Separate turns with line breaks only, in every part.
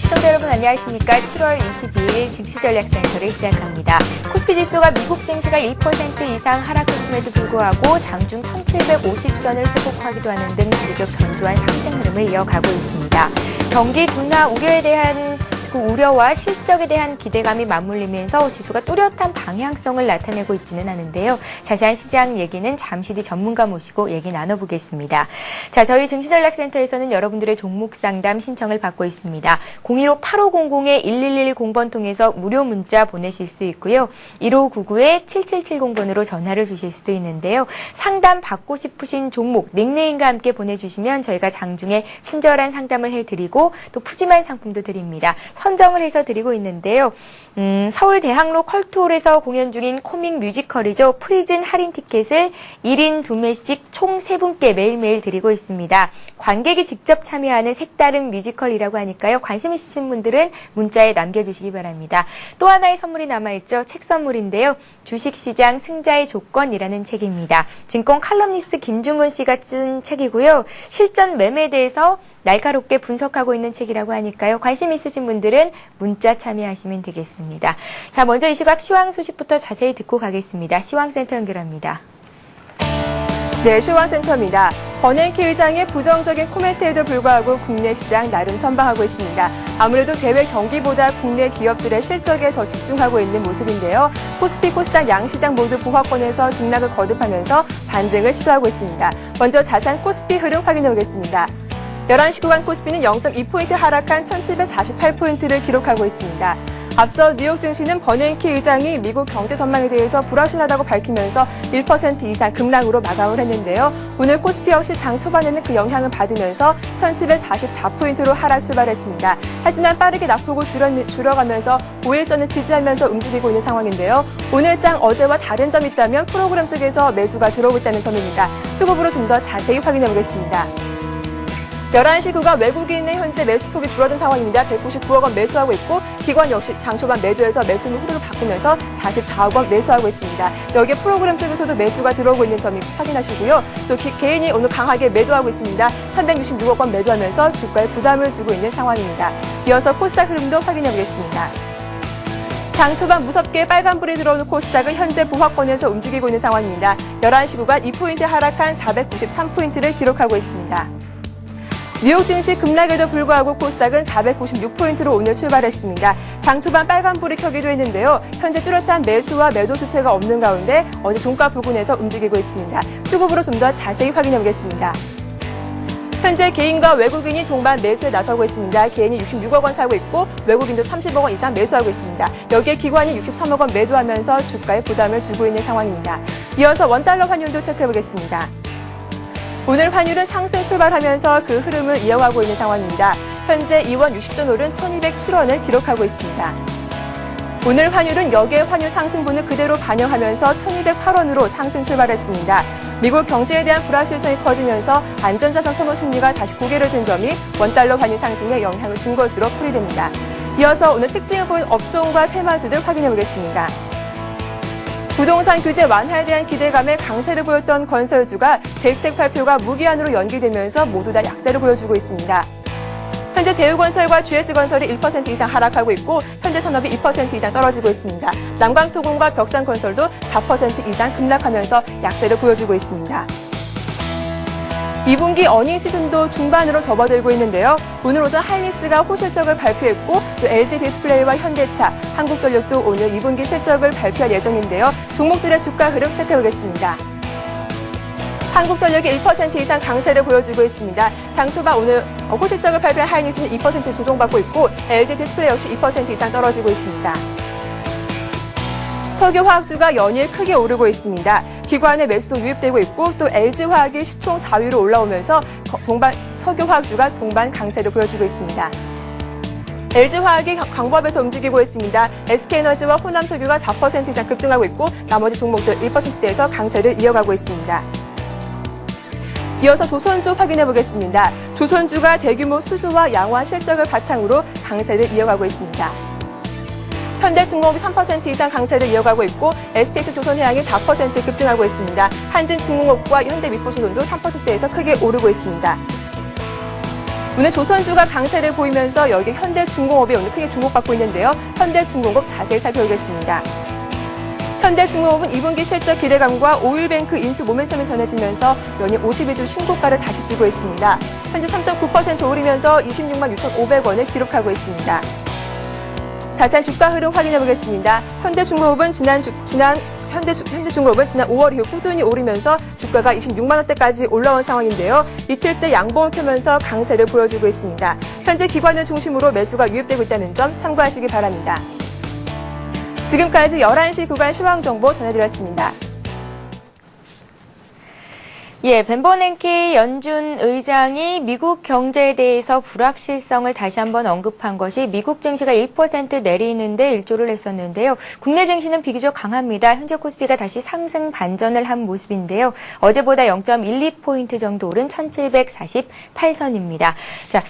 시청자 여러분 안녕하십니까. 7월 22일 증시전략센터를 시작합니다. 코스피 지수가 미국 증시가 1% 이상 하락했음에도 불구하고 장중 1750선을 회복하기도 하는 등 비교적 견조한 상승 흐름을 이어가고 있습니다. 경기 둔화 우려에 대한 그 우려와 실적에 대한 기대감이 맞물리면서 지수가 뚜렷한 방향성을 나타내고 있지는 않은데요. 자세한 시장 얘기는 잠시 뒤 전문가 모시고 얘기 나눠보겠습니다. 자, 저희 증시전략센터에서는 여러분들의 종목 상담 신청을 받고 있습니다. 015-8500-1110번 통해서 무료 문자 보내실 수 있고요. 1599-7770번으로 전화를 주실 수도 있는데요. 상담 받고 싶으신 종목, 닉네임과 함께 보내주시면 저희가 장중에 친절한 상담을 해드리고 또 푸짐한 상품도 드립니다. 선정을 해서 드리고 있는데요. 서울 대학로 컬투홀에서 공연 중인 코믹 뮤지컬이죠. 프리즌 할인 티켓을 1인 2매씩 총 3분께 매일매일 드리고 있습니다. 관객이 직접 참여하는 색다른 뮤지컬이라고 하니까요. 관심 있으신 분들은 문자에 남겨주시기 바랍니다. 또 하나의 선물이 남아있죠. 책 선물인데요. 주식시장 승자의 조건이라는 책입니다. 증권 칼럼니스트 김중근 씨가 쓴 책이고요. 실전 매매에 대해서 날카롭게 분석하고 있는 책이라고 하니까요. 관심 있으신 분들은 문자 참여하시면 되겠습니다. 자, 먼저 이 시각 시황 소식부터 자세히 듣고 가겠습니다. 시황센터 연결합니다.
네, 시황센터입니다. 버냉키 의장의 부정적인 코멘트에도 불구하고 국내 시장 나름 선방하고 있습니다. 아무래도 대외 경기보다 국내 기업들의 실적에 더 집중하고 있는 모습인데요. 코스피, 코스닥 양시장 모두 보합권에서 등락을 거듭하면서 반등을 시도하고 있습니다. 먼저 자산 코스피 흐름 확인해 보겠습니다. 11시 구간 코스피는 0.2포인트 하락한 1748포인트를 기록하고 있습니다. 앞서 뉴욕 증시는 버냉키 의장이 미국 경제 전망에 대해서 불확실하다고 밝히면서 1% 이상 급락으로 마감을 했는데요. 오늘 코스피 역시 장 초반에는 그 영향을 받으면서 1744포인트로 하락 출발했습니다. 하지만 빠르게 낙폭을 줄여가면서 5일선을 지지하면서 움직이고 있는 상황인데요. 오늘 장 어제와 다른 점이 있다면 프로그램 쪽에서 매수가 들어오고 있다는 점입니다. 수급으로 좀 더 자세히 확인해 보겠습니다. 11시 구간 외국인의 현재 매수폭이 줄어든 상황입니다. 199억 원 매수하고 있고 기관 역시 장 초반 매도해서 매수는 흐름을 바꾸면서 44억 원 매수하고 있습니다. 여기에 프로그램 쪽에서도 매수가 들어오고 있는 점이 확인하시고요. 또 개인이 오늘 강하게 매도하고 있습니다. 366억 원 매도하면서 주가에 부담을 주고 있는 상황입니다. 이어서 코스닥 흐름도 확인해 보겠습니다. 장 초반 무섭게 빨간불이 들어오는 코스닥은 현재 보합권에서 움직이고 있는 상황입니다. 11시 구간 2포인트 하락한 493포인트를 기록하고 있습니다. 뉴욕 증시 급락에도 불구하고 코스닥은 496포인트로 오늘 출발했습니다. 장 초반 빨간불이 켜기도 했는데요. 현재 뚜렷한 매수와 매도 주체가 없는 가운데 어제 종가 부근에서 움직이고 있습니다. 수급으로 좀 더 자세히 확인해 보겠습니다. 현재 개인과 외국인이 동반 매수에 나서고 있습니다. 개인이 66억 원 사고 있고 외국인도 30억 원 이상 매수하고 있습니다. 여기에 기관이 63억 원 매도하면서 주가에 부담을 주고 있는 상황입니다. 이어서 원달러 환율도 체크해 보겠습니다. 오늘 환율은 상승 출발하면서 그 흐름을 이어가고 있는 상황입니다. 현재 2원 60전 오른 1207원을 기록하고 있습니다. 오늘 환율은 역의 환율 상승분을 그대로 반영하면서 1208원으로 상승 출발했습니다. 미국 경제에 대한 불확실성이 커지면서 안전자산 선호 심리가 다시 고개를 든 점이 원달러 환율 상승에 영향을 준 것으로 풀이됩니다. 이어서 오늘 특징을 보인 업종과 테마주들 확인해 보겠습니다. 부동산 규제 완화에 대한 기대감에 강세를 보였던 건설주가 대책 발표가 무기한으로 연기되면서 모두 다 약세를 보여주고 있습니다. 현재 대우건설과 GS건설이 1% 이상 하락하고 있고 현대산업이 2% 이상 떨어지고 있습니다. 남광토공과 벽산건설도 4% 이상 급락하면서 약세를 보여주고 있습니다. 2분기 어닝 시즌도 중반으로 접어들고 있는데요. 오늘 오전 하이닉스가 호실적을 발표했고 또 LG디스플레이와 현대차, 한국전력도 오늘 2분기 실적을 발표할 예정인데요. 종목들의 주가 흐름 체크해보겠습니다. 한국전력이 1% 이상 강세를 보여주고 있습니다. 장 초반 오늘 호실적을 발표한 하이닉스는 2% 조정받고 있고 LG디스플레이 역시 2% 이상 떨어지고 있습니다. 석유화학주가 연일 크게 오르고 있습니다. 기관의 매수도 유입되고 있고 또 LG화학이 시총 4위로 올라오면서 석유화학주가 동반 강세를 보여주고 있습니다. LG화학이 강보합에서 움직이고 있습니다. SK에너지와 호남석유가 4% 이상 급등하고 있고 나머지 종목들 1%대에서 강세를 이어가고 있습니다. 이어서 조선주 확인해 보겠습니다. 조선주가 대규모 수주와 양호한 실적을 바탕으로 강세를 이어가고 있습니다. 현대중공업이 3% 이상 강세를 이어가고 있고 STS조선해양이 4% 급등하고 있습니다. 한진중공업과 현대미포소돈도 3%에서 크게 오르고 있습니다. 오늘 조선주가 강세를 보이면서 여기 현대중공업이 오늘 크게 주목받고 있는데요. 현대중공업 자세히 살펴보겠습니다. 현대중공업은 2분기 실적 기대감과 오일뱅크 인수 모멘텀이 전해지면서 연일 52주 신고가를 다시 쓰고 있습니다. 현재 3.9% 오르면서 26만 6,500원을 기록하고 있습니다. 자세한 주가 흐름 확인해 보겠습니다. 현대중공업은 지난 5월 이후 꾸준히 오르면서 주가가 26만 원대까지 올라온 상황인데요. 이틀째 양봉을 펴면서 강세를 보여주고 있습니다. 현재 기관을 중심으로 매수가 유입되고 있다는 점 참고하시기 바랍니다. 지금까지 11시 구간 시황 정보 전해드렸습니다.
예, 벤버냉키 연준 의장이 미국 경제에 대해서 불확실성을 다시 한번 언급한 것이 미국 증시가 1% 내리는데 일조를 했었는데요. 국내 증시는 비교적 강합니다. 현재 코스피가 다시 상승 반전을 한 모습인데요. 어제보다 0.12포인트 정도 오른 1748선입니다. 자,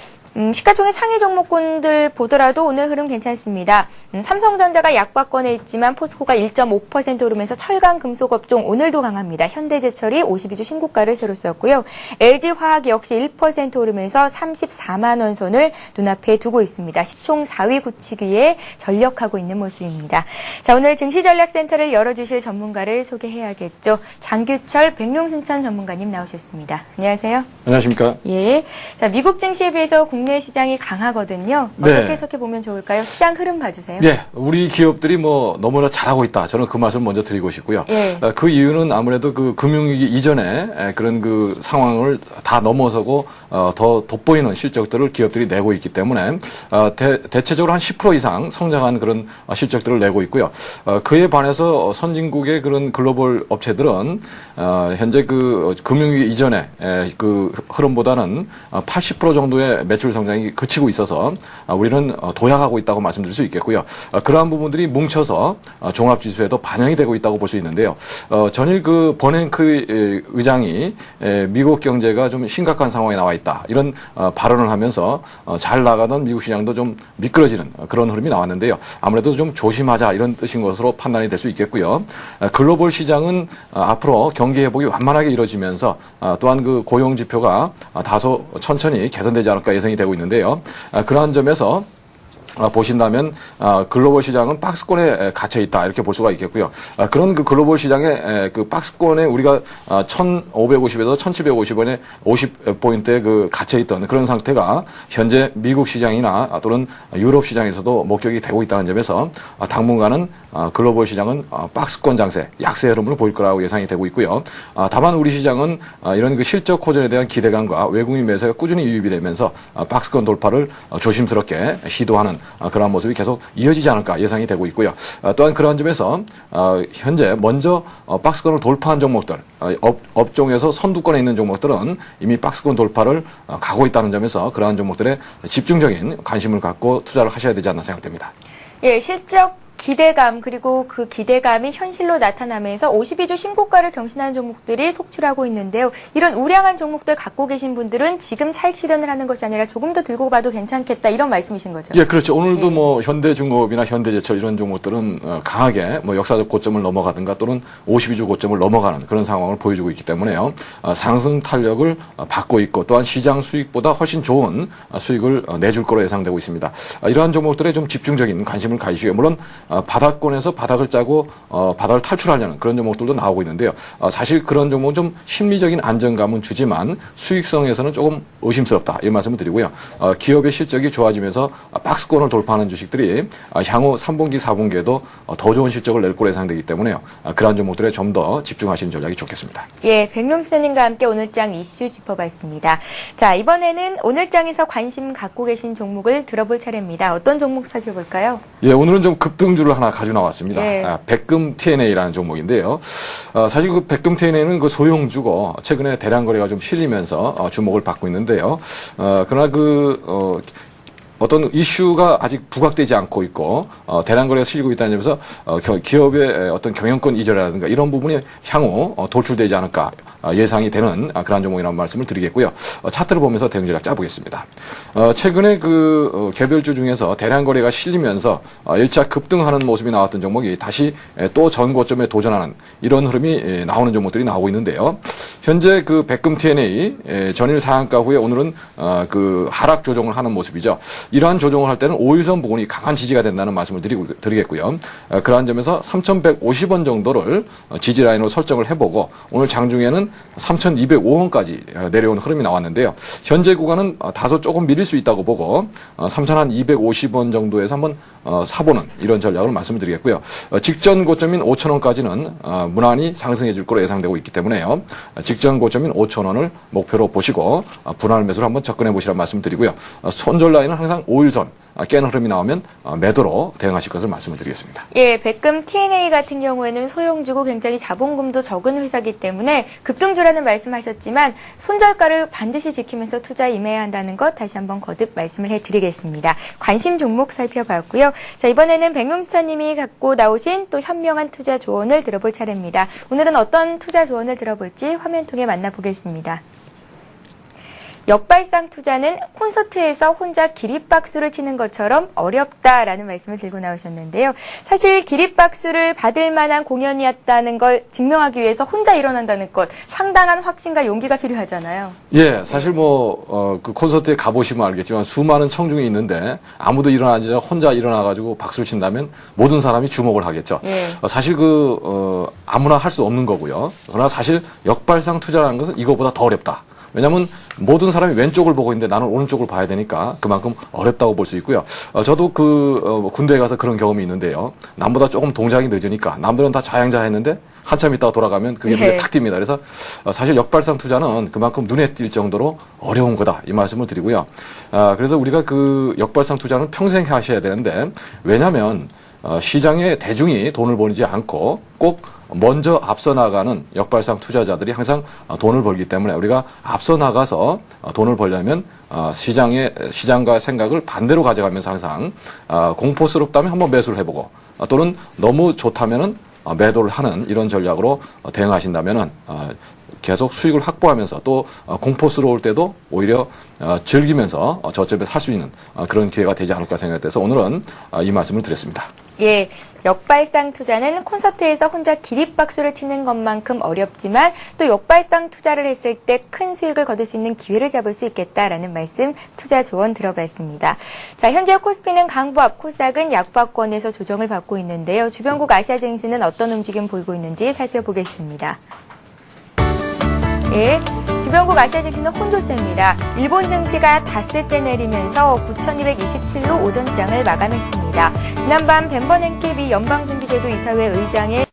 시가총액 상위 종목군들 보더라도 오늘 흐름 괜찮습니다. 삼성전자가 약박권에 있지만 포스코가 1.5% 오르면서 철강 금속 업종 오늘도 강합니다. 현대제철이 52주 신고가를 새로 썼고요. LG화학 역시 1% 오르면서 34만 원 선을 눈앞에 두고 있습니다. 시총 4위 굳히기 위해 전력하고 있는 모습입니다. 자, 오늘 증시전략센터를 열어주실 전문가를 소개해야겠죠. 장규철 백룡순천 전문가님 나오셨습니다. 안녕하세요.
안녕하십니까?
예. 자, 미국 증시에 비해서 국내 시장이 강하거든요. 어떻게
네.
해석해 보면 좋을까요? 시장 흐름 봐주세요.
네, 우리 기업들이 너무나 잘하고 있다. 저는 그 말씀을 먼저 드리고 싶고요.
예.
그 이유는 아무래도 그 금융위기 이전에 그런 그 상황을 다 넘어서고 더 돋보이는 실적들을 기업들이 내고 있기 때문에 대체적으로 한 10% 이상 성장한 그런 실적들을 내고 있고요. 그에 반해서 선진국의 그런 글로벌 업체들은 현재 그 금융위기 이전에 그 흐름보다는 80% 정도의 매출 성장이 그치고 있어서 우리는 도약하고 있다고 말씀드릴 수 있겠고요. 그러한 부분들이 뭉쳐서 종합지수에도 반영이 되고 있다고 볼 수 있는데요. 전일 그 버냉크 의장이 미국 경제가 좀 심각한 상황에 나와 있다. 이런 발언을 하면서 잘 나가던 미국 시장도 좀 미끄러지는 그런 흐름이 나왔는데요. 아무래도 좀 조심하자 이런 뜻인 것으로 판단이 될 수 있겠고요. 글로벌 시장은 앞으로 경기 회복이 완만하게 이루어지면서 또한 그 고용 지표가 다소 천천히 개선되지 않을까 예상이 되고 있는데요. 그러한 점에서 보신다면 글로벌 시장은 박스권에 갇혀 있다 이렇게 볼 수가 있겠고요. 그런 그 글로벌 시장의 그 박스권에 우리가 1,550에서 1,750원에 50포인트에 그 갇혀 있던 그런 상태가 현재 미국 시장이나 또는 유럽 시장에서도 목격이 되고 있다는 점에서 당분간은 글로벌 시장은 박스권 장세, 약세 흐름을 보일 거라고 예상이 되고 있고요. 다만 우리 시장은 이런 그 실적 호전에 대한 기대감과 외국인 매수가 꾸준히 유입이 되면서 박스권 돌파를 조심스럽게 시도하는 그런 모습이 계속 이어지지 않을까 예상이 되고 있고요. 또한 그런 점에서 현재 먼저 박스권을 돌파한 종목들, 업종에서 선두권에 있는 종목들은 이미 박스권 돌파를 가고 있다는 점에서 그러한 종목들에 집중적인 관심을 갖고 투자를 하셔야 되지 않나 생각됩니다.
예, 실적 기대감 그리고 그 기대감이 현실로 나타나면서 52주 신고가를 경신하는 종목들이 속출하고 있는데요. 이런 우량한 종목들 갖고 계신 분들은 지금 차익 실현을 하는 것이 아니라 조금 더 들고 봐도 괜찮겠다 이런 말씀이신 거죠?
예, 그렇죠. 오늘도 현대중공업이나 현대제철 이런 종목들은 강하게 역사적 고점을 넘어가든가 또는 52주 고점을 넘어가는 그런 상황을 보여주고 있기 때문에요. 상승 탄력을 받고 있고 또한 시장 수익보다 훨씬 좋은 수익을 내줄 거로 예상되고 있습니다. 이러한 종목들에 좀 집중적인 관심을 가지시고요. 물론 바닥권에서 바닥을 짜고 바닥을 탈출하려는 그런 종목들도 나오고 있는데요. 사실 그런 종목은 좀 심리적인 안정감은 주지만 수익성에서는 조금 의심스럽다 이 말씀을 드리고요. 기업의 실적이 좋아지면서 박스권을 돌파하는 주식들이 향후 3분기, 4분기에도 더 좋은 실적을 낼 거로 예상되기 때문에요. 그러한 종목들에 좀 더 집중하시는 전략이 좋겠습니다.
예, 백룡수님과 함께 오늘장 이슈 짚어봤습니다. 자, 이번에는 오늘장에서 관심 갖고 계신 종목을 들어볼 차례입니다. 어떤 종목 살펴볼까요?
예, 오늘은 좀 급등주를 하나 가지고 나왔습니다.
예.
백금 TNA라는 종목인데요. 사실 그 백금 TNA는 그 소형주고 최근에 대량 거래가 좀 실리면서 주목을 받고 있는데요. 그러나 어떤 이슈가 아직 부각되지 않고 있고 대량 거래가 실리고 있다는 점에서 기업의 어떤 경영권 이전이라든가 이런 부분이 향후 돌출되지 않을까 예상이 되는 그러한 종목이라는 말씀을 드리겠고요. 차트를 보면서 대응 전략 짜보겠습니다. 최근에 그 개별주 중에서 대량 거래가 실리면서 1차 급등하는 모습이 나왔던 종목이 다시 또 전고점에 도전하는 이런 흐름이 나오는 종목들이 나오고 있는데요. 현재 그 백금 T&A 전일 상한가 후에 오늘은 그 하락 조정을 하는 모습이죠. 이러한 조정을 할 때는 5일선 부분이 강한 지지가 된다는 말씀을 드리겠고요. 그러한 점에서 3,150원 정도를 지지 라인으로 설정을 해보고 오늘 장중에는 3,205원까지 내려온 흐름이 나왔는데요. 현재 구간은 다소 조금 밀릴 수 있다고 보고 3,250원 정도에서 한번 사보는 이런 전략을 말씀을 드리겠고요. 직전 고점인 5,000원까지는 무난히 상승해 줄 거로 예상되고 있기 때문에요. 직전 고점인 5,000원을 목표로 보시고 분할 매수를 한번 접근해 보시라는 말씀 드리고요. 손절 라인은 항상 5일선 깨는 흐름이 나오면 매도로 대응하실 것을 말씀을 드리겠습니다.
예, 백금 T&A 같은 경우에는 소형주고 굉장히 자본금도 적은 회사이기 때문에 급등주라는 말씀하셨지만 손절가를 반드시 지키면서 투자에 임해야 한다는 것 다시 한번 거듭 말씀을 해드리겠습니다. 관심 종목 살펴봤고요. 자, 이번에는 백용스타님이 갖고 나오신 또 현명한 투자 조언을 들어볼 차례입니다. 오늘은 어떤 투자 조언을 들어볼지 화면 통해 만나보겠습니다. 역발상 투자는 콘서트에서 혼자 기립박수를 치는 것처럼 어렵다라는 말씀을 들고 나오셨는데요. 사실 기립박수를 받을 만한 공연이었다는 걸 증명하기 위해서 혼자 일어난다는 것 상당한 확신과 용기가 필요하잖아요.
예, 사실 그 콘서트에 가보시면 알겠지만 수많은 청중이 있는데 아무도 일어나지 않아 혼자 일어나가지고 박수를 친다면 모든 사람이 주목을 하겠죠.
예.
사실 아무나 할 수 없는 거고요. 그러나 사실 역발상 투자라는 것은 이거보다 더 어렵다. 왜냐하면 모든 사람이 왼쪽을 보고 있는데 나는 오른쪽을 봐야 되니까 그만큼 어렵다고 볼 수 있고요. 저도 군대에 가서 그런 경험이 있는데요. 남보다 조금 동작이 늦으니까 남들은 다 좌양자했는데 한참 있다가 돌아가면 그게 눈에 탁 띕니다. 그래서 사실 역발상 투자는 그만큼 눈에 띌 정도로 어려운 거다 이 말씀을 드리고요. 그래서 우리가 그 역발상 투자는 평생 하셔야 되는데 왜냐하면 시장에 대중이 돈을 버리지 않고 꼭 먼저 앞서 나가는 역발상 투자자들이 항상 돈을 벌기 때문에 우리가 앞서 나가서 돈을 벌려면 시장과 생각을 반대로 가져가면서 항상 공포스럽다면 한번 매수를 해보고 또는 너무 좋다면은 매도를 하는 이런 전략으로 대응하신다면은 계속 수익을 확보하면서 또 공포스러울 때도 오히려 즐기면서 저점에 살 수 있는 그런 기회가 되지 않을까 생각돼서 오늘은 이 말씀을 드렸습니다.
예, 역발상 투자는 콘서트에서 혼자 기립박수를 치는 것만큼 어렵지만 또 역발상 투자를 했을 때 큰 수익을 거둘 수 있는 기회를 잡을 수 있겠다라는 말씀 투자 조언 들어봤습니다. 자, 현재 코스피는 강보합, 코스닥은 약보합권에서 조정을 받고 있는데요. 주변국 아시아 증시는 어떤 움직임 보이고 있는지 살펴보겠습니다. 예, 주변국 아시아 증시는 혼조세입니다. 일본 증시가 닷새째 내리면서 9,227로 오전장을 마감했습니다. 지난밤 벤버냉키 미 연방준비제도 이사회 의장의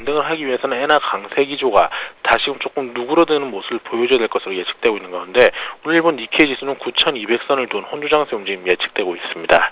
반등을 하기 위해서는 엔화 강세 기조가 다시금 조금 누그러드는 모습을 보여줘야 될 것으로 예측되고 있는 가운데 오늘 일본 니케이 지수는 9,200선을 둔 혼조 장세 움직임 예측되고 있습니다.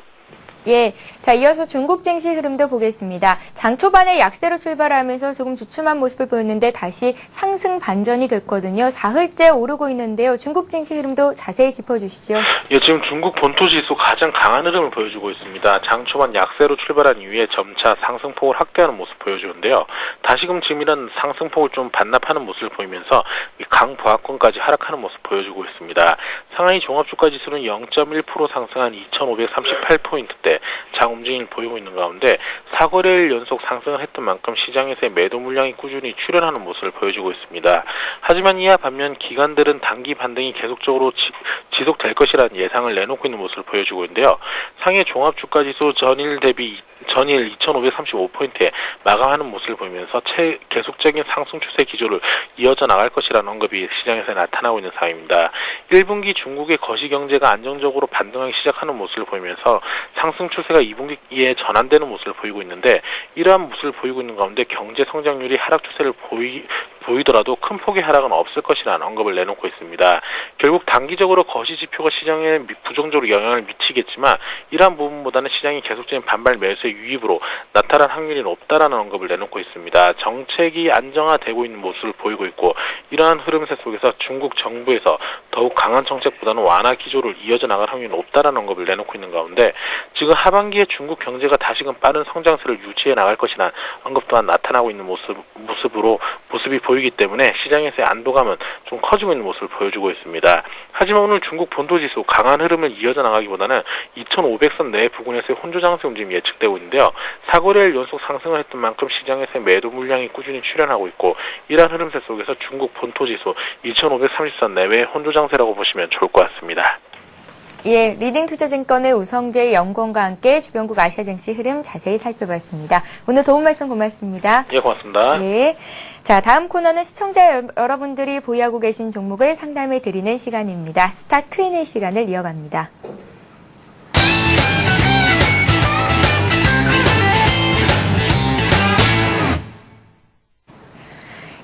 예, 자 이어서 중국 증시 흐름도 보겠습니다. 장 초반에 약세로 출발하면서 조금 주춤한 모습을 보였는데 다시 상승 반전이 됐거든요. 사흘째 오르고 있는데요. 중국 증시 흐름도 자세히 짚어주시죠.
예, 지금 중국 본토 지수 가장 강한 흐름을 보여주고 있습니다. 장 초반 약세로 출발한 이후에 점차 상승폭을 확대하는 모습 보여주는데요. 다시금 지금 이런 상승폭을 좀 반납하는 모습을 보이면서 강보합권까지 하락하는 모습 보여주고 있습니다. 상하이 종합주가 지수는 0.1% 상승한 2,538포인트대 장 움직임을 보이고 있는 가운데 4거래일 연속 상승을 했던 만큼 시장에서의 매도 물량이 꾸준히 출현하는 모습을 보여주고 있습니다. 하지만 이와 반면 기관들은 단기 반등이 계속적으로 지속될 것이라는 예상을 내놓고 있는 모습을 보여주고 있는데요. 상해 종합주가지수 전일 2,535포인트에 마감하는 모습을 보이면서 계속적인 상승 추세 기조를 이어져 나갈 것이라는 언급이 시장에서 나타나고 있는 상황입니다. 1분기 중국의 거시경제가 안정적으로 반등하기 시작하는 모습을 보이면서 상승 추세가 2분기에 전환되는 모습을 보이고 있는데 이러한 모습을 보이고 있는 가운데 경제 성장률이 하락 추세를 보이더라도 큰 폭의 하락은 없을 것이라는 언급을 내놓고 있습니다. 결국 단기적으로 거시 지표가 시장에 부정적으로 영향을 미치겠지만 이러한 부분보다는 시장이 계속적인 반발 매수의 유입으로 나타날 확률이 높다라는 언급을 내놓고 있습니다. 정책이 안정화되고 있는 모습을 보이고 있고 이러한 흐름세 속에서 중국 정부에서 더욱 강한 정책보다는 완화 기조를 이어져 나갈 확률이 높다라는 언급을 내놓고 있는 가운데 지금 하반기에 중국 경제가 다시금 빠른 성장세를 유지해 나갈 것이라는 언급 또한 나타나고 있는 모습이 보이기 때문에 시장에서의 안도감은 좀 커지고 있는 모습을 보여주고 있습니다. 하지만 오늘 중국 본토지수 강한 흐름을 이어져 나가기보다는 2,500선 내 부근에서의 혼조 장세 움직임이 예측되고 있는데요. 4거래일 연속 상승을 했던 만큼 시장에서의 매도 물량이 꾸준히 출현하고 있고 이러한 흐름세 속에서 중국 본토지수 2,530선 내외의 혼조 장세라고 보시면 좋을 것 같습니다.
예, 리딩투자증권의 우성재 연구원과 함께 주변국 아시아 증시 흐름 자세히 살펴봤습니다. 오늘 도움 말씀 고맙습니다.
예, 고맙습니다.
예. 자, 다음 코너는 시청자 여러분들이 보유하고 계신 종목을 상담해 드리는 시간입니다. 스타 Q&A 시간을 이어갑니다.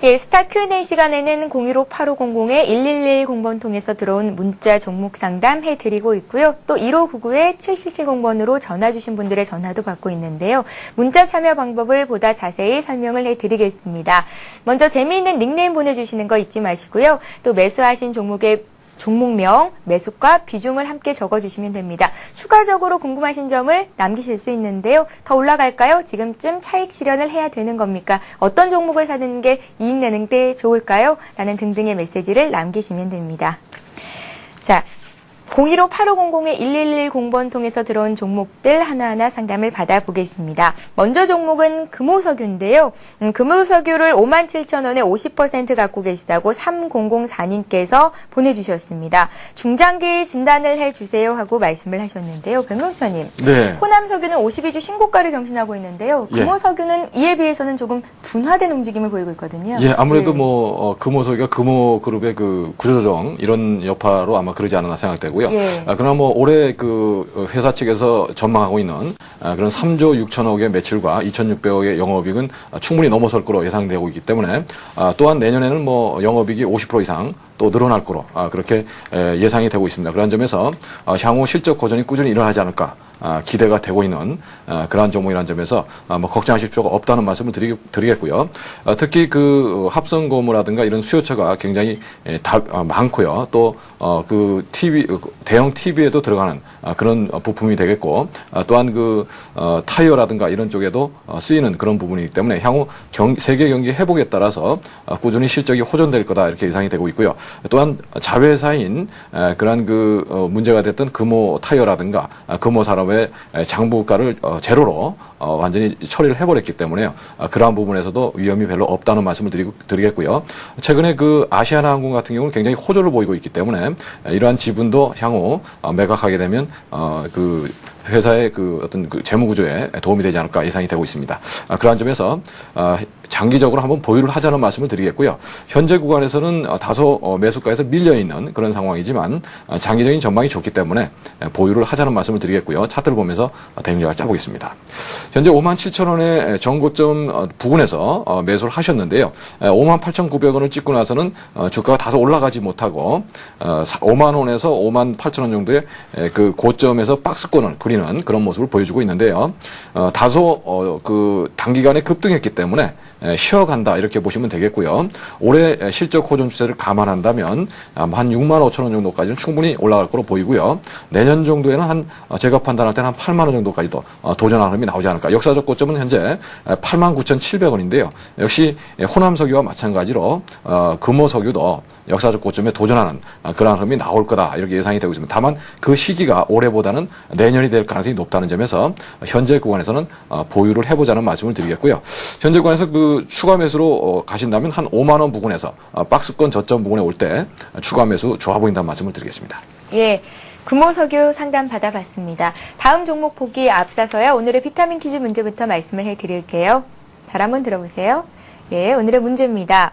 예, 스타 Q&A 시간에는 015-8500-1110번 통해서 들어온 문자 종목 상담 해드리고 있고요. 또 1599-7770번으로 전화 주신 분들의 전화도 받고 있는데요. 문자 참여 방법을 보다 자세히 설명을 해드리겠습니다. 먼저 재미있는 닉네임 보내주시는 거 잊지 마시고요. 또 매수하신 종목명, 매수가, 비중을 함께 적어주시면 됩니다. 추가적으로 궁금하신 점을 남기실 수 있는데요. 더 올라갈까요? 지금쯤 차익 실현을 해야 되는 겁니까? 어떤 종목을 사는 게 이익 내는 데 좋을까요? 라는 등등의 메시지를 남기시면 됩니다. 자, 015-8500-1110번 통해서 들어온 종목들 하나하나 상담을 받아보겠습니다. 먼저 종목은 금호석유인데요. 금호석유를 57,000원에 50% 갖고 계시다고 3004님께서 보내주셨습니다. 중장기 진단을 해주세요 하고 말씀을 하셨는데요. 변호사님,
네.
호남석유는 52주 신고가를 경신하고 있는데요. 금호석유는 이에 비해서는 조금 둔화된 움직임을 보이고 있거든요.
예, 아무래도 금호석유가 금호그룹의 그 구조조정 이런 여파로 아마 그러지 않았나 생각되고.
예.
그러나 뭐 올해 그 회사 측에서 전망하고 있는 그런 3조 6천억의 매출과 2,600억의 영업이익은 충분히 넘어설 거로 예상되고 있기 때문에 또한 내년에는 뭐 영업이익이 50% 이상 또 늘어날 거로 그렇게 예상이 되고 있습니다. 그런 점에서 향후 실적 고전이 꾸준히 일어나지 않을까 기대가 되고 있는 그러한 종목이라는 점에서 뭐 걱정하실 필요가 없다는 말씀을 드리겠고요. 특히 그 합성 고무라든가 이런 수요처가 굉장히 많고요. 또 그 대형 TV에도 들어가는 그런 부품이 되겠고 또한 그 타이어라든가 이런 쪽에도 쓰이는 그런 부분이기 때문에 향후 세계 경기 회복에 따라서 꾸준히 실적이 호전될 거다 이렇게 예상이 되고 있고요. 또한 자회사인 그러한 그 문제가 됐던 금호 타이어라든가 금호 산업의 장부가를 제로로 완전히 처리를 해버렸기 때문에요. 그러한 부분에서도 위험이 별로 없다는 말씀을 드리겠고요. 최근에 그 아시아나항공 같은 경우는 굉장히 호조를 보이고 있기 때문에 이러한 지분도 향후 매각하게 되면 그 회사의 그 어떤 그 재무 구조에 도움이 되지 않을까 예상이 되고 있습니다. 그러한 점에서 장기적으로 한번 보유를 하자는 말씀을 드리겠고요. 현재 구간에서는 다소 매수가에서 밀려 있는 그런 상황이지만 장기적인 전망이 좋기 때문에 보유를 하자는 말씀을 드리겠고요. 차트를 보면서 대응력을 짜보겠습니다. 현재 57,000원의 전고점 부근에서 매수를 하셨는데요. 58,900원을 찍고 나서는 주가가 다소 올라가지 못하고 5만 원에서 58,000원 정도의 그 고점에서 박스권을 그리는 그런 모습을 보여주고 있는데요. 다소 그 단기간에 급등했기 때문에 쉬어간다 이렇게 보시면 되겠고요. 올해 실적 호전 추세를 감안한다면 한 6만 5천 원 정도까지는 충분히 올라갈 거로 보이고요. 내년 정도에는 한 제가 판단할 때는 한 8만 원 정도까지도 도전하는 흐름이 나오지 않을까. 역사적 고점은 현재 89,700원인데요. 역시 호남석유와 마찬가지로 금호석유도 역사적 고점에 도전하는 그런 흐름이 나올 거다 이렇게 예상이 되고 있습니다. 다만 그 시기가 올해보다는 내년이 될 가능성이 높다는 점에서 현재 구간에서는 보유를 해보자는 말씀을 드리겠고요. 현재 구간에서 그 추가 매수로 가신다면 한 5만 원 부근에서 박스권 저점 부근에 올 때 추가 매수 좋아 보인다는 말씀을 드리겠습니다.
예. 금호석유 상담 받아봤습니다. 다음 종목 보기 앞서서요. 오늘의 비타민 퀴즈 문제부터 말씀을 해드릴게요. 잘 한번 들어보세요. 예, 오늘의 문제입니다.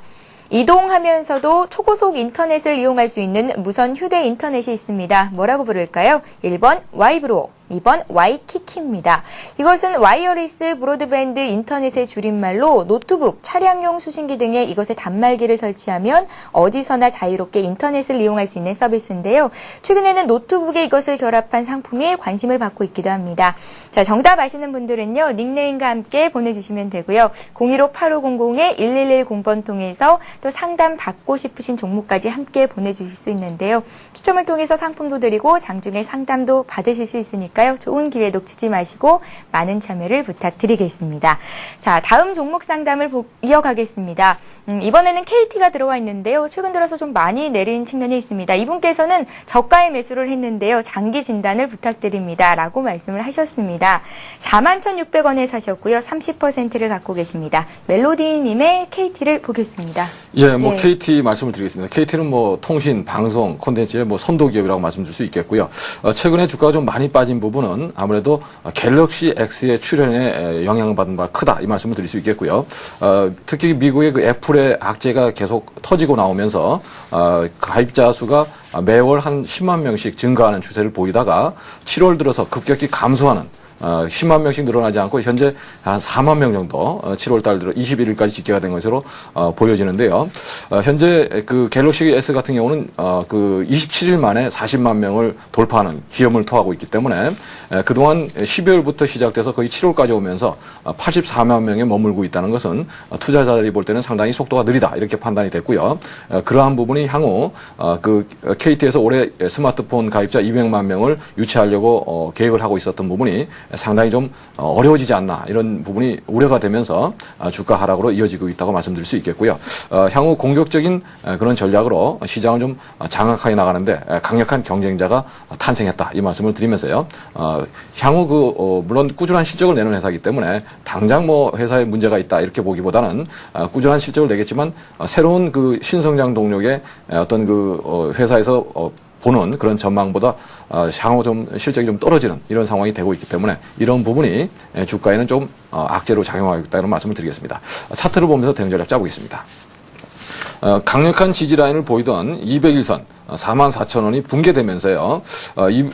이동하면서도 초고속 인터넷을 이용할 수 있는 무선 휴대 인터넷이 있습니다. 뭐라고 부를까요? 1번 와이브로, 2번 와이키키입니다. 이것은 와이어리스 브로드밴드 인터넷의 줄임말로 노트북, 차량용 수신기 등에 이것의 단말기를 설치하면 어디서나 자유롭게 인터넷을 이용할 수 있는 서비스인데요. 최근에는 노트북에 이것을 결합한 상품이 관심을 받고 있기도 합니다. 자, 정답 아시는 분들은요. 닉네임과 함께 보내주시면 되고요. 015-8500-1110번 통해서 또 상담 받고 싶으신 종목까지 함께 보내주실 수 있는데요. 추첨을 통해서 상품도 드리고 장중에 상담도 받으실 수 있으니까요. 좋은 기회 놓치지 마시고 많은 참여를 부탁드리겠습니다. 자, 다음 종목 상담을 이어가겠습니다. 이번에는 KT가 들어와 있는데요. 최근 들어서 좀 많이 내린 측면이 있습니다. 이분께서는 저가의 매수를 했는데요. 장기 진단을 부탁드립니다. 라고 말씀을 하셨습니다. 41,600원에 사셨고요. 30%를 갖고 계십니다. 멜로디님의 KT를 보겠습니다.
예, 뭐 KT 말씀을 드리겠습니다. KT는 뭐 통신, 방송, 콘텐츠의 뭐 선도 기업이라고 말씀드릴 수 있겠고요. 최근에 주가가 좀 많이 빠진 부분은 아무래도 갤럭시 X의 출현에 영향받은 바가 크다 이 말씀을 드릴 수 있겠고요. 특히 미국의 그 애플의 악재가 계속 터지고 나오면서 가입자 수가 매월 한 10만 명씩 증가하는 추세를 보이다가 7월 들어서 급격히 감소하는 10만 명씩 늘어나지 않고 현재 한 4만 명 정도 7월 달 들어 21일까지 집계가 된 것으로 보여지는데요. 현재 그 갤럭시 S 같은 경우는 그 27일 만에 40만 명을 돌파하는 기염을 토하고 있기 때문에 그동안 12월부터 시작돼서 거의 7월까지 오면서 84만 명에 머물고 있다는 것은 투자자들이 볼 때는 상당히 속도가 느리다 이렇게 판단이 됐고요. 그러한 부분이 향후 그 KT에서 올해 스마트폰 가입자 200만 명을 유치하려고 계획을 하고 있었던 부분이 상당히 좀 어려워지지 않나 이런 부분이 우려가 되면서 주가 하락으로 이어지고 있다고 말씀드릴 수 있겠고요. 향후 공격적인 그런 전략으로 시장을 좀 장악하게 나가는데 강력한 경쟁자가 탄생했다 이 말씀을 드리면서요. 향후 물론 꾸준한 실적을 내는 회사이기 때문에 당장 뭐 회사에 문제가 있다 이렇게 보기보다는 꾸준한 실적을 내겠지만 새로운 그 신성장 동력의 어떤 그 회사에서 보는 그런 전망보다 향후 좀 실적이 좀 떨어지는 이런 상황이 되고 있기 때문에 이런 부분이 주가에는 좀 악재로 작용하고 있다는 말씀을 드리겠습니다. 차트를 보면서 대응 전략 짜보겠습니다. 강력한 지지 라인을 보이던 200일선 44,000원이 붕괴되면서요.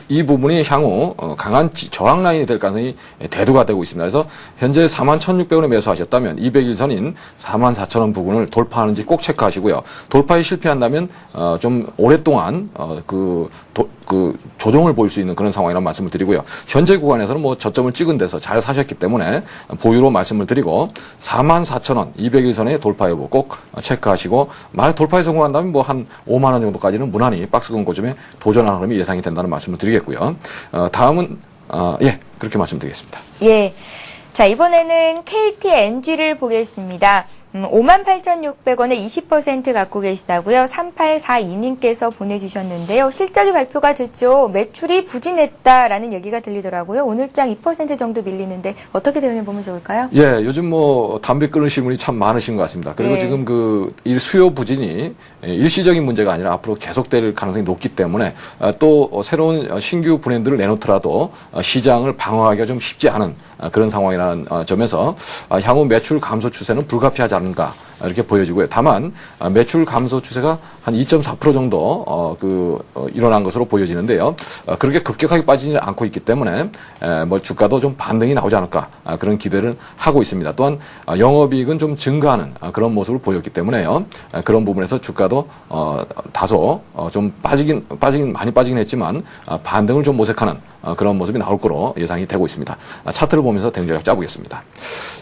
이 부분이 향후 강한 저항 라인이 될 가능성이 대두가 되고 있습니다. 그래서 현재 41,600원에 매수하셨다면 200일선인 44,000원 부분을 돌파하는지 꼭 체크하시고요. 돌파에 실패한다면 좀 오랫동안 그 조정을 보일 수 있는 그런 상황이라는 말씀을 드리고요. 현재 구간에서는 뭐 저점을 찍은 데서 잘 사셨기 때문에 보유로 말씀을 드리고 44,000원 200일선의 돌파 여부 꼭 체크하시고 만약 돌파에 성공한다면 뭐 한 5만 원 정도까지는 무난히 박스권 고점에 도전하는 흐름이 예상이 된다는 말씀을 드리겠고요. 다음은 예 그렇게 말씀드리겠습니다.
예, 자 이번에는 KTNG를 보겠습니다. 58,600원에 20% 갖고 계시다고요. 3842님께서 보내주셨는데요. 실적이 발표가 됐죠. 매출이 부진했다라는 얘기가 들리더라고요. 오늘장 2% 정도 밀리는데 어떻게 대응해보면 좋을까요?
예, 요즘 뭐 담배 끊으신 분이 참 많으신 것 같습니다. 그리고
네.
지금 이 수요 부진이 일시적인 문제가 아니라 앞으로 계속될 가능성이 높기 때문에 또 새로운 신규 브랜드를 내놓더라도 시장을 방어하기가 좀 쉽지 않은 그런 상황이라는 점에서 향후 매출 감소 추세는 불가피하지 않은가 이렇게 보여지고요. 다만 매출 감소 추세가 한 2.4% 정도 일어난 것으로 보여지는데요. 그렇게 급격하게 빠지지 않고 있기 때문에 뭐 주가도 좀 반등이 나오지 않을까 그런 기대를 하고 있습니다. 또한 영업이익은 좀 증가하는 그런 모습을 보였기 때문에요. 그런 부분에서 주가도 다소 좀 많이 빠지긴 했지만 반등을 좀 모색하는 그런 모습이 나올 거로 예상이 되고 있습니다. 차트를 보면서 대응전략 짜보겠습니다.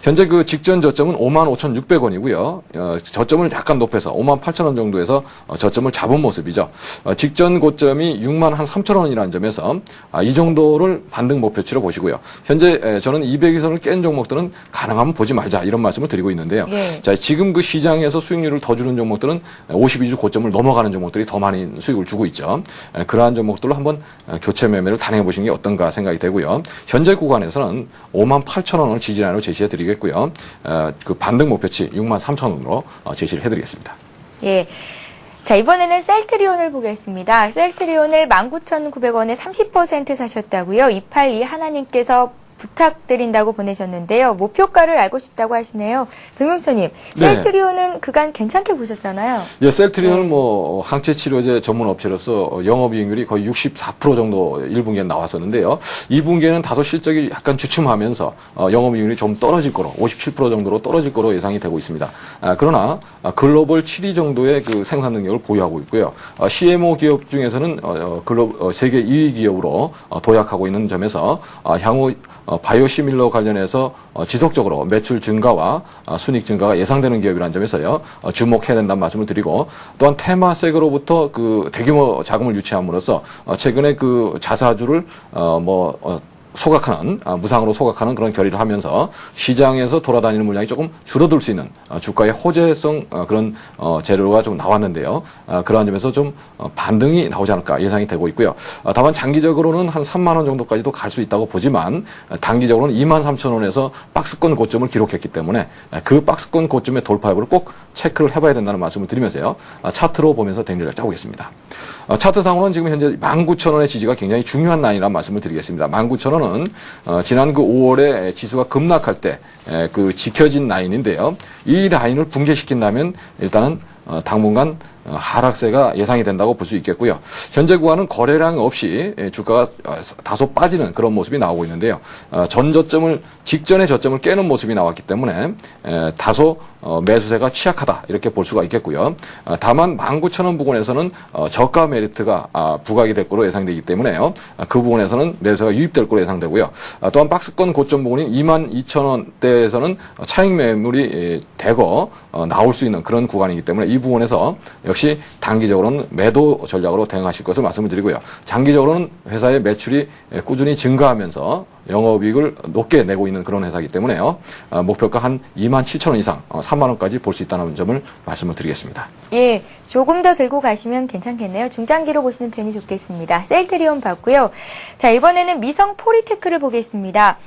현재 그 직전 저점은 55,600원이고요. 저점을 약간 높여서 58,000원 정도에서 저점을 잡은 모습이죠. 직전 고점이 63,000원이라는 점에서 이 정도를 반등 목표치로 보시고요. 현재 저는 200일선을 깬 종목들은 가능하면 보지 말자 이런 말씀을 드리고 있는데요.
네.
자, 지금 그 시장에서 수익률을 더 주는 종목들은 52주 고점을 넘어가는 종목들이 더 많이 수익을 주고 있죠. 그러한 종목들로 한번 교체 매매를 단행해 보시는 게 어떤가 생각이 되고요. 현재 구간에서는 58,000원을 지지라인으로 제시해 드리겠고요. 그 반등 목표치 63,000원으로 제시를 해 드리겠습니다.
예. 자, 이번에는 셀트리온을 보겠습니다. 셀트리온을 19,900원에 30% 사셨다고요. 282 하나님께서 부탁드린다고 보내셨는데요. 목표가를 알고 싶다고 하시네요. 백명수님, 셀트리온은 그간 괜찮게 보셨잖아요.
예, 셀트리온은 뭐 항체 치료제 전문 업체로서 영업이익률이 거의 64% 정도 1분기에 나왔었는데요. 2분기에는 다소 실적이 약간 주춤하면서 영업이익률이 좀 떨어질 거로 57% 정도로 떨어질 거로 예상이 되고 있습니다. 그러나 글로벌 7위 정도의 그 생산 능력을 보유하고 있고요. CMO 기업 중에서는 세계 2위 기업으로 도약하고 있는 점에서 향후 바이오시밀러 관련해서 지속적으로 매출 증가와 순이익 증가가 예상되는 기업이라는 점에서요 주목해야 된다는 말씀을 드리고, 또한 테마색으로부터 그 대규모 자금을 유치함으로써 최근에 그 자사주를 무상으로 소각하는 그런 결의를 하면서 시장에서 돌아다니는 물량이 조금 줄어들 수 있는 주가의 호재성 그런 재료가 좀 나왔는데요. 그러한 점에서 좀 반등이 나오지 않을까 예상이 되고 있고요. 다만 장기적으로는 한 3만 원 정도까지도 갈 수 있다고 보지만 단기적으로는 23,000원에서 박스권 고점을 기록했기 때문에 그 박스권 고점의 돌파 여부를 꼭 체크를 해봐야 된다는 말씀을 드리면서요. 차트로 보면서 대응전략 짜보겠습니다. 차트상으로는 지금 현재 19,000원의 지지가 굉장히 중요한 라인이라는 말씀을 드리겠습니다. 19,000원은 지난 그 5월에 지수가 급락할 때 그 지켜진 라인인데요. 이 라인을 붕괴시킨다면 일단은 당분간 하락세가 예상이 된다고 볼 수 있겠고요. 현재 구간은 거래량 없이 주가가 다소 빠지는 그런 모습이 나오고 있는데요. 직전의 저점을 깨는 모습이 나왔기 때문에 다소 매수세가 취약하다 이렇게 볼 수가 있겠고요. 다만 19,000원 부근에서는 저가 메리트가 부각이 될 거로 예상되기 때문에요. 그 부분에서는 매수가 유입될 거로 예상되고요. 또한 박스권 고점 부분인 22,000원대에서는 차익 매물이 대거 나올 수 있는 그런 구간이기 때문에 이 부분에서 역시 단기적으로는 매도 전략으로 대응하실 것을 말씀을 드리고요. 장기적으로는 회사의 매출이 꾸준히 증가하면서 영업이익을 높게 내고 있는 그런 회사이기 때문에요. 목표가 한 27,000원 이상 3만 원까지 볼 수 있다는 점을 말씀을 드리겠습니다.
예, 조금 더 들고 가시면 괜찮겠네요. 중장기로 보시는 편이 좋겠습니다. 셀트리온 봤고요. 자, 이번에는 미성 포리테크를 보겠습니다.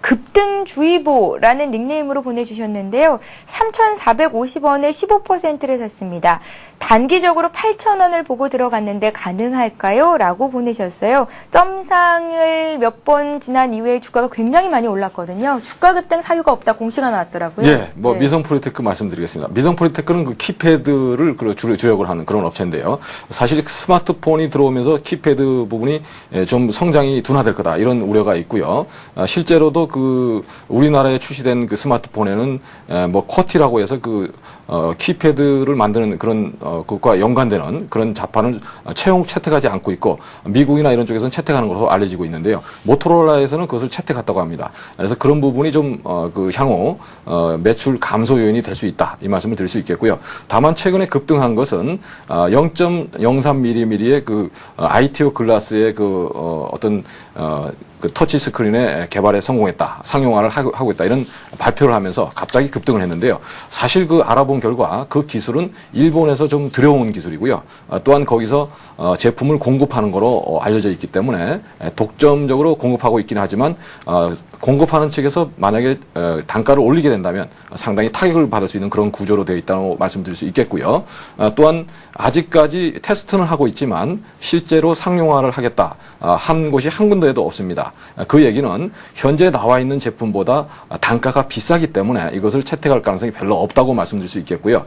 급등주의보라는 닉네임으로 보내주셨는데요. 3,450원에 15%를 샀습니다. 단기적으로 8,000원을 보고 들어갔는데 가능할까요? 라고 보내셨어요. 점상을 몇 번 지난 이후에 주가가 굉장히 많이 올랐거든요. 주가 급등 사유가 없다 공시가 나왔더라고요.
예, 미성 포리테크 말씀드리겠습니다. 미성 포리테크는 그 키패드를 주력을 하는 그런 업체인데요. 사실 스마트폰이 들어오면서 키패드 부분이 좀 성장이 둔화될 거다 이런 우려가 있고요. 실제로도 우리나라에 출시된 그 스마트폰에는 쿼티라고 해서 키패드를 만드는 그런 그것과 연관되는 그런 자판을 채택하지 않고 있고, 미국이나 이런 쪽에서는 채택하는 것으로 알려지고 있는데요. 모토로라에서는 그것을 채택했다고 합니다. 그래서 그런 부분이 좀 향후 매출 감소 요인이 될 수 있다 이 말씀을 드릴 수 있겠고요. 다만 최근에 급등한 것은 0.03mm의 그 ITO 글라스의 어떤 그 터치 스크린의 개발에 성공했다. 있다, 상용화를 하고 있다 이런 발표를 하면서 갑자기 급등을 했는데요. 사실 그 알아본 결과 그 기술은 일본에서 좀 들여온 기술이고요. 또한 거기서 제품을 공급하는 거로 알려져 있기 때문에 독점적으로 공급하고 있긴 하지만 공급하는 측에서 만약에 단가를 올리게 된다면 상당히 타격을 받을 수 있는 그런 구조로 되어 있다고 말씀드릴 수 있겠고요. 또한 아직까지 테스트는 하고 있지만 실제로 상용화를 하겠다 한 곳이 한 군데에도 없습니다. 그 얘기는 현재 나와 있는 제품보다 단가가 비싸기 때문에 이것을 채택할 가능성이 별로 없다고 말씀드릴 수 있겠고요.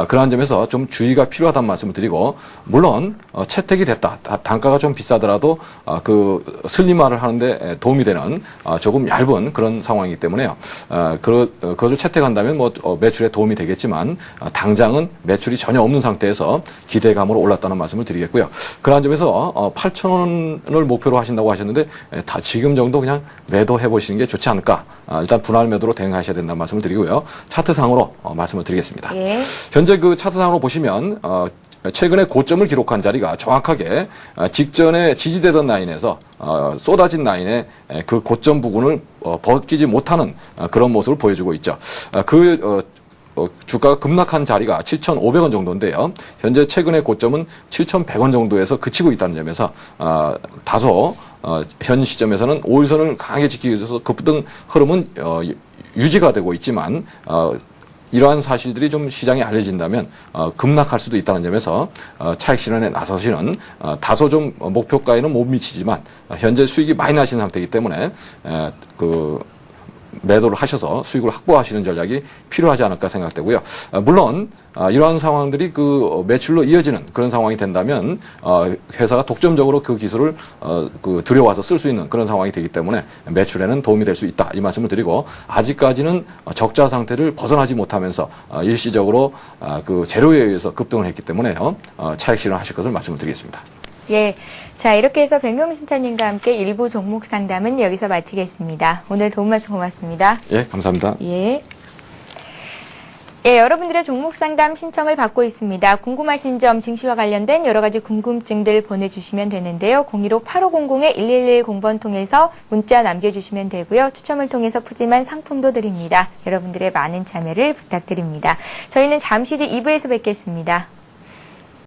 그러한 점에서 좀 주의가 필요하다는 말씀을 드리고, 물론 채택이 됐다, 단가가 좀 비싸더라도 그 슬림화를 하는데 도움이 되는 조금 얇은 그런 상황이기 때문에요. 그것을 채택한다면 뭐 매출에 도움이 되겠지만 당장은 매출이 전혀 없는 상태에서 기대감으로 올랐다는 말씀을 드리겠고요. 그러한 점에서 8,000원을 목표로 하신다고 하셨는데 다 지금 정도 그냥 매도해 보시는 게 좋지 않을까. 일단 분할 매도로 대응하셔야 된다는 말씀을 드리고요. 차트상으로 말씀을 드리겠습니다.
예.
현재 그 차트상으로 보시면 최근에 고점을 기록한 자리가 정확하게 직전에 지지되던 라인에서 쏟아진 라인의 그 고점 부근을 벗기지 못하는 그런 모습을 보여주고 있죠. 주가가 급락한 자리가 7,500원 정도인데요. 현재 최근의 고점은 7,100원 정도에서 그치고 있다는 점에서 다소 현 시점에서는 5일선을 강하게 지키기 위해서 급등 흐름은 유지가 되고 있지만 이러한 사실들이 좀 시장에 알려진다면 급락할 수도 있다는 점에서 차익 실현에 나서시는 다소 좀 목표가에는 못 미치지만 현재 수익이 많이 나시는 상태이기 때문에 매도를 하셔서 수익을 확보하시는 전략이 필요하지 않을까 생각되고요. 물론 이러한 상황들이 그 매출로 이어지는 그런 상황이 된다면 회사가 독점적으로 그 기술을 들여와서 쓸 수 있는 그런 상황이 되기 때문에 매출에는 도움이 될 수 있다 이 말씀을 드리고, 아직까지는 적자 상태를 벗어나지 못하면서 일시적으로 그 재료에 의해서 급등을 했기 때문에요. 차익 실현하실 것을 말씀을 드리겠습니다.
예. 자, 이렇게 해서 백명신천님과 함께 일부 종목 상담은 여기서 마치겠습니다. 오늘 도움 말씀 고맙습니다.
예, 감사합니다.
예. 예, 여러분들의 종목 상담 신청을 받고 있습니다. 궁금하신 점, 증시와 관련된 여러 가지 궁금증들 보내주시면 되는데요. 015-850-1110번 통해서 문자 남겨주시면 되고요. 추첨을 통해서 푸짐한 상품도 드립니다. 여러분들의 많은 참여를 부탁드립니다. 저희는 잠시 뒤 2부에서 뵙겠습니다.